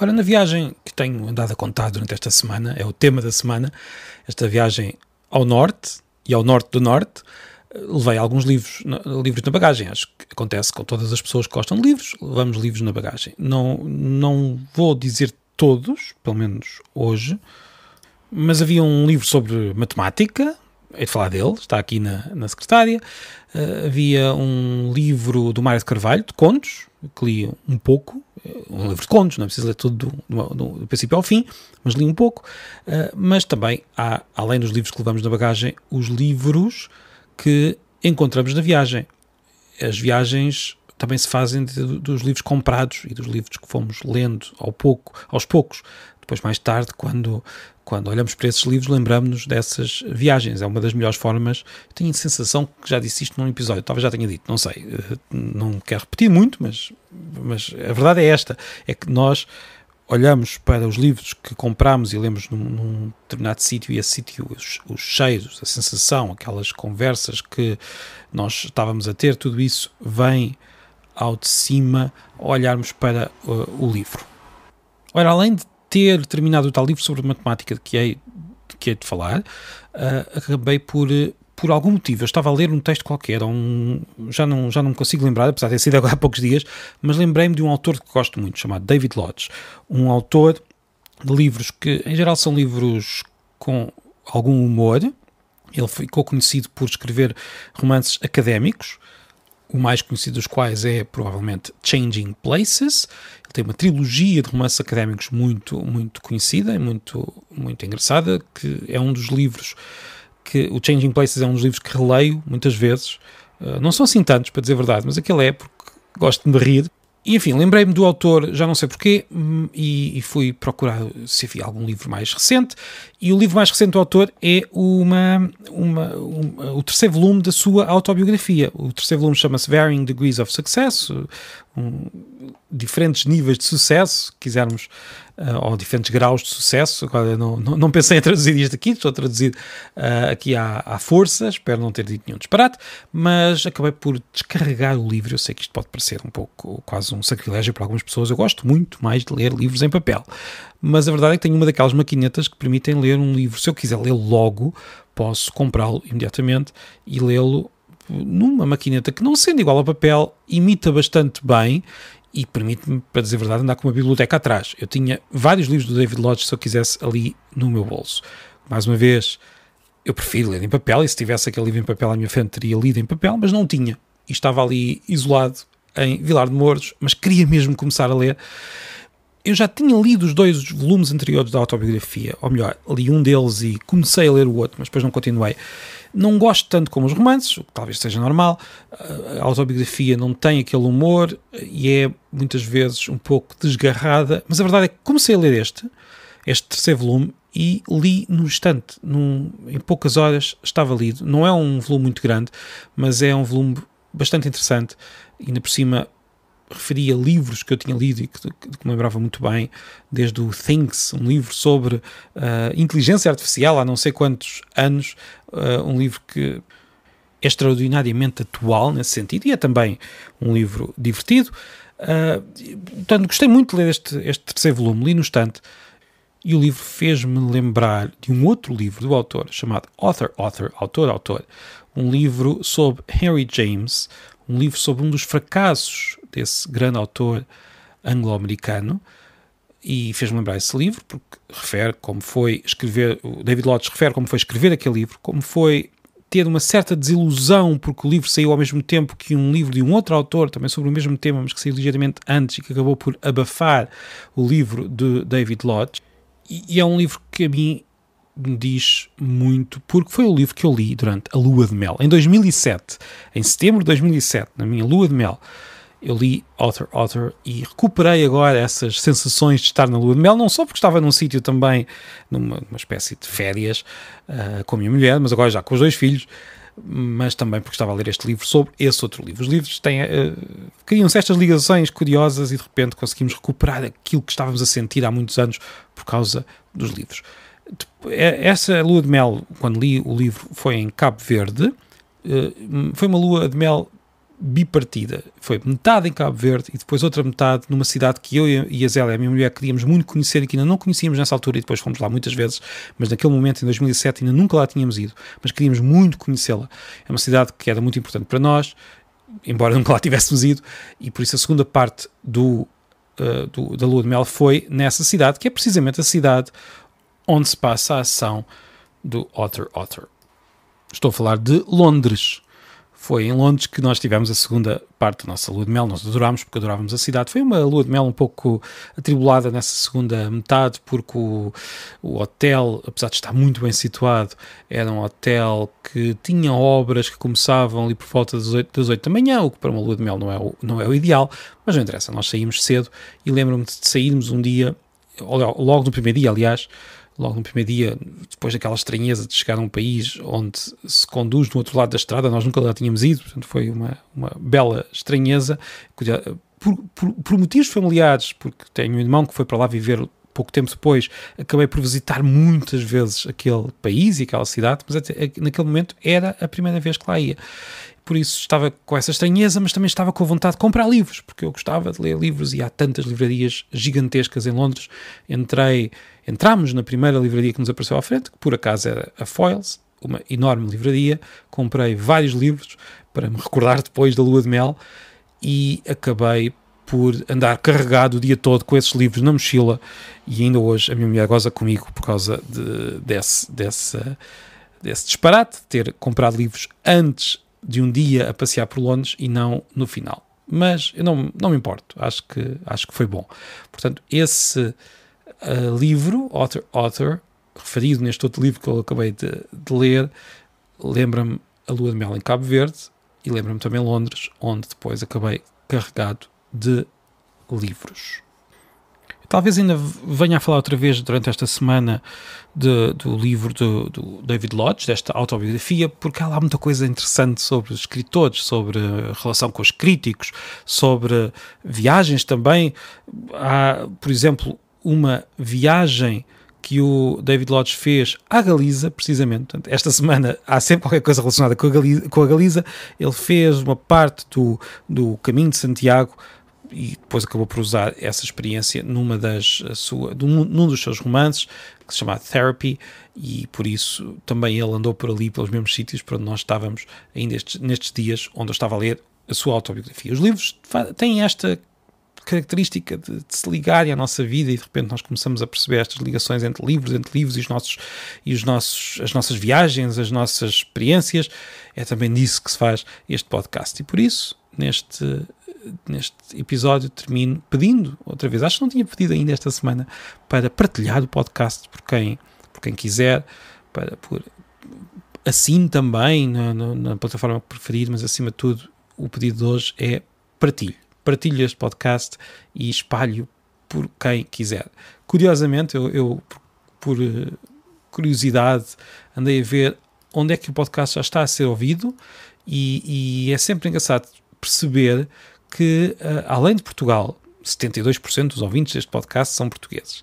Ora, na viagem que tenho andado a contar durante esta semana, é o tema da semana, esta viagem ao norte e ao norte do norte, levei alguns livros na bagagem. Acho que acontece com todas as pessoas que gostam de livros, levamos livros na bagagem. Não vou dizer todos, pelo menos hoje, mas havia um livro sobre matemática, hei de falar dele, está aqui na secretária. Havia um livro do Mário de Carvalho, de contos, que li um pouco, um livro de contos, não é preciso ler tudo do princípio ao fim, mas li um pouco. Mas também há, além dos livros que levamos na bagagem, os livros que encontramos na viagem. As viagens também se fazem dos livros comprados e dos livros que fomos lendo aos poucos. Depois, mais tarde, quando olhamos para esses livros, lembramos-nos dessas viagens. É uma das melhores formas. Eu tenho a sensação que já disse isto num episódio, talvez já tenha dito, não sei. Não quero repetir muito, mas a verdade é esta. É que nós olhamos para os livros que compramos e lemos num determinado sítio, e esse sítio, os cheiros, a sensação, aquelas conversas que nós estávamos a ter, tudo isso vem ao de cima ao olharmos para o livro. Ora, além de ter terminado o tal livro sobre matemática que hei de falar, acabei por algum motivo, eu estava a ler um texto qualquer, já não me consigo lembrar, apesar de ter sido agora há poucos dias, mas lembrei-me de um autor que gosto muito, chamado David Lodge, um autor de livros que, em geral, são livros com algum humor. Ele ficou conhecido por escrever romances académicos, o mais conhecido dos quais é, provavelmente, Changing Places. Ele tem uma trilogia de romances académicos muito, muito conhecida e muito, muito engraçada, que é um dos livros que... O Changing Places é um dos livros que releio muitas vezes. Não são assim tantos, para dizer a verdade, mas aquele é porque gosto de me rir. E, enfim, lembrei-me do autor, já não sei porquê, e fui procurar se havia algum livro mais recente, e o livro mais recente do autor é o terceiro volume da sua autobiografia. O terceiro volume chama-se Varying Degrees of Success, diferentes níveis de sucesso, quisermos, ou diferentes graus de sucesso. Agora não pensei em traduzir isto aqui, estou a traduzir aqui à força, espero não ter dito nenhum disparate, mas acabei por descarregar o livro. Eu sei que isto pode parecer um pouco quase um sacrilégio para algumas pessoas. Eu gosto muito mais de ler livros em papel, mas a verdade é que tenho uma daquelas maquinetas que permitem ler um livro. Se eu quiser lê-lo logo, posso comprá-lo imediatamente e lê-lo numa maquineta que, não sendo igual ao papel, imita bastante bem e permite-me, para dizer a verdade, andar com uma biblioteca atrás. Eu tinha vários livros do David Lodge se eu quisesse ali no meu bolso. Mais uma vez, eu prefiro ler em papel, e se tivesse aquele livro em papel à minha frente, teria lido em papel, mas não tinha. E estava ali isolado em Vilar de Mouros, mas queria mesmo começar a ler. Eu já tinha lido os 2 volumes anteriores da autobiografia, ou melhor, li um deles e comecei a ler o outro, mas depois não continuei. Não gosto tanto como os romances, o que talvez seja normal. A autobiografia não tem aquele humor e é muitas vezes um pouco desgarrada, mas a verdade é que comecei a ler este terceiro volume, e li no instante, em poucas horas estava lido. Não é um volume muito grande, mas é um volume bastante interessante, e ainda por cima referia livros que eu tinha lido e que me lembrava muito bem, desde o Things, um livro sobre inteligência artificial há não sei quantos anos, um livro que é extraordinariamente atual nesse sentido, e é também um livro divertido. Portanto, gostei muito de ler este terceiro volume, li no instante, e o livro fez-me lembrar de um outro livro do autor, chamado Autor, um livro sobre Henry James, um livro sobre um dos fracassos desse grande autor anglo-americano, e fez-me lembrar esse livro, porque refere como foi escrever, o David Lodge refere como foi escrever aquele livro, como foi ter uma certa desilusão, porque o livro saiu ao mesmo tempo que um livro de um outro autor, também sobre o mesmo tema, mas que saiu ligeiramente antes e que acabou por abafar o livro de David Lodge. E é um livro que a mim me diz muito, porque foi o livro que eu li durante a lua de mel. Em 2007, em setembro de 2007, na minha lua de mel, eu li Author, e recuperei agora essas sensações de estar na lua de mel, não só porque estava num sítio também, numa espécie de férias com a minha mulher, mas agora já com os 2 filhos, mas também porque estava a ler este livro sobre esse outro livro. Os livros criam-se estas ligações curiosas, e de repente conseguimos recuperar aquilo que estávamos a sentir há muitos anos por causa dos livros. Essa lua de mel, quando li o livro, foi em Cabo Verde. Foi uma lua de mel bipartida. Foi metade em Cabo Verde e depois outra metade numa cidade que eu e a Zélia, a minha mulher, queríamos muito conhecer e que ainda não conhecíamos nessa altura, e depois fomos lá muitas vezes, mas naquele momento, em 2007, ainda nunca lá tínhamos ido, mas queríamos muito conhecê-la. É uma cidade que era muito importante para nós, embora nunca lá tivéssemos ido, e por isso a segunda parte da Lua de Mel foi nessa cidade, que é precisamente a cidade onde se passa a ação do Otter. Estou a falar de Londres. Foi em Londres que nós tivemos a segunda parte da nossa lua de mel. Nós adorámos porque adorávamos a cidade. Foi uma lua de mel um pouco atribulada nessa segunda metade, porque o hotel, apesar de estar muito bem situado, era um hotel que tinha obras que começavam ali por volta das 8 da manhã, o que para uma lua de mel não é o ideal, mas não interessa. Nós saímos cedo e lembro-me de sairmos um dia, logo no primeiro dia, aliás, depois daquela estranheza de chegar a um país onde se conduz do outro lado da estrada, nós nunca lá tínhamos ido, portanto foi uma bela estranheza, por motivos familiares, porque tenho um irmão que foi para lá viver pouco tempo depois, acabei por visitar muitas vezes aquele país e aquela cidade, mas naquele momento era a primeira vez que lá ia. Por isso estava com essa estranheza, mas também estava com a vontade de comprar livros, porque eu gostava de ler livros e há tantas livrarias gigantescas em Londres. Entramos na primeira livraria que nos apareceu à frente, que por acaso era a Foyles, uma enorme livraria. Comprei vários livros para me recordar depois da lua de mel e acabei por andar carregado o dia todo com esses livros na mochila, e ainda hoje a minha mulher goza comigo por causa desse disparate, de ter comprado livros antes de um dia a passear por Londres e não no final. Mas eu não me importo, acho que foi bom. Portanto, esse livro, Otter, referido neste outro livro que eu acabei de ler, lembra-me a lua de mel em Cabo Verde e lembra-me também Londres, onde depois acabei carregado de livros. Talvez ainda venha a falar outra vez durante esta semana do livro do David Lodge, desta autobiografia, porque há lá muita coisa interessante sobre os escritores, sobre a relação com os críticos, sobre viagens também. Há, por exemplo, uma viagem que o David Lodge fez à Galiza, precisamente. Portanto, esta semana há sempre qualquer coisa relacionada com a Galiza. Ele fez uma parte do Caminho de Santiago e depois acabou por usar essa experiência num dos seus romances, que se chama Therapy, e por isso também ele andou por ali, pelos mesmos sítios por onde nós estávamos ainda nestes dias, onde eu estava a ler a sua autobiografia. Os livros têm esta característica de se ligarem à nossa vida, e de repente nós começamos a perceber estas ligações entre livros e as nossas viagens, as nossas experiências. É também disso que se faz este podcast, e por isso neste episódio termino pedindo outra vez, acho que não tinha pedido ainda esta semana, para partilhar o podcast por quem quiser, assim também na plataforma que preferir, mas acima de tudo o pedido de hoje é partilhe este podcast e espalhe por quem quiser. Curiosamente, eu por curiosidade andei a ver onde é que o podcast já está a ser ouvido, e é sempre engraçado perceber que, além de Portugal, 72% dos ouvintes deste podcast são portugueses.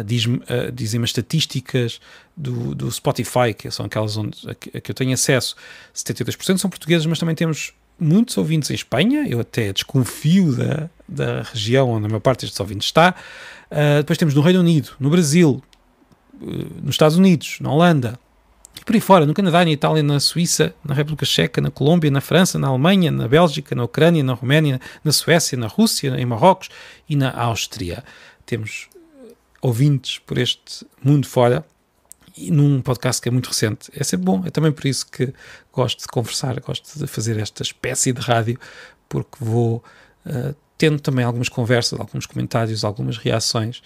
Dizem-me as estatísticas do Spotify, que são aquelas a que eu tenho acesso. 72% são portugueses, mas também temos muitos ouvintes em Espanha. Eu até desconfio da região onde a maior parte destes ouvintes está. Depois temos no Reino Unido, no Brasil, nos Estados Unidos, na Holanda, e por aí fora, no Canadá, na Itália, na Suíça, na República Checa, na Colômbia, na França, na Alemanha, na Bélgica, na Ucrânia, na Roménia, na Suécia, na Rússia, em Marrocos e na Áustria. Temos ouvintes por este mundo fora, e num podcast que é muito recente. É sempre bom, é também por isso que gosto de conversar, gosto de fazer esta espécie de rádio, porque vou tendo também algumas conversas, alguns comentários, algumas reações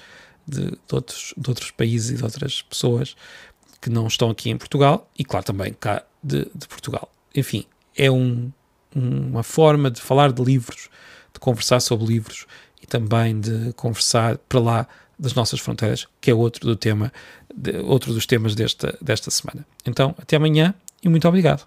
de outros países e de outras pessoas que não estão aqui em Portugal, e claro também cá de Portugal. Enfim, é uma forma de falar de livros, de conversar sobre livros e também de conversar para lá das nossas fronteiras, que é outro dos temas desta semana. Então, até amanhã e muito obrigado.